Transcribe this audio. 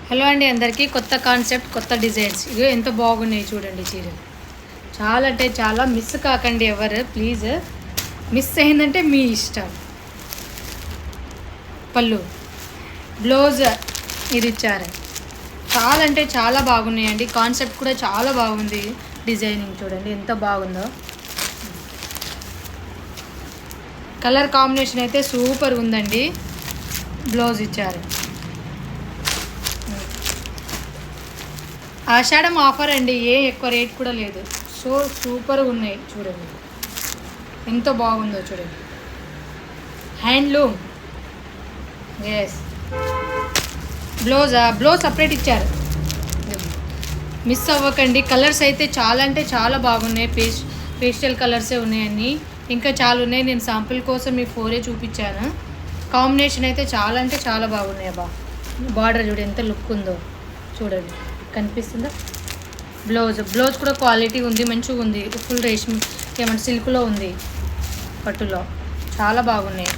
hello అండి అందరికీ కొత్త కాన్సెప్ట్ కొత్త డిజైన్స్ ఇవి ఎంత బాగున్నాయి చూడండి చీరలు చాలా అంటే చాలా మిస్ కాకండి ఎవరు ప్లీజ్ మిస్ అయిందంటే మీ ఇష్టం పళ్ళు బ్లౌజ్ ఇది ఇచ్చారు చాలా అంటే చాలా బాగున్నాయండి కాన్సెప్ట్ కూడా చాలా బాగుంది డిజైనింగ్ చూడండి ఎంత బాగుందో కలర్ కాంబినేషన్ అయితే సూపర్ ఉందండి బ్లౌజ్ ఇచ్చారు ఆషాఢం ఆఫర్ అండి ఎక్కువ రేట్ కూడా లేదు సో సూపర్ ఉన్నాయి చూడండి ఎంత బాగుందో చూడండి హ్యాండ్లూమ్ ఎస్ బ్లౌజ్ సపరేట్ ఇచ్చారు మిస్ అవ్వకండి కలర్స్ అయితే చాలా అంటే చాలా బాగున్నాయి పేస్టల్ కలర్సే ఉన్నాయని ఇంకా చాలా ఉన్నాయి నేను శాంపుల్ కోసం మీ 4 చూపించాను కాంబినేషన్ అయితే చాలా అంటే చాలా బాగున్నాయి బార్డర్ చూడండి ఎంత లుక్ ఉందో చూడండి కనిపిస్తుందా బ్లౌజ్ కూడా క్వాలిటీ ఉంది మంచిగా ఉంది ఫుల్ రేష్మి ఏమంటే సిల్క్లో ఉంది పట్టులో చాలా బాగున్నాయి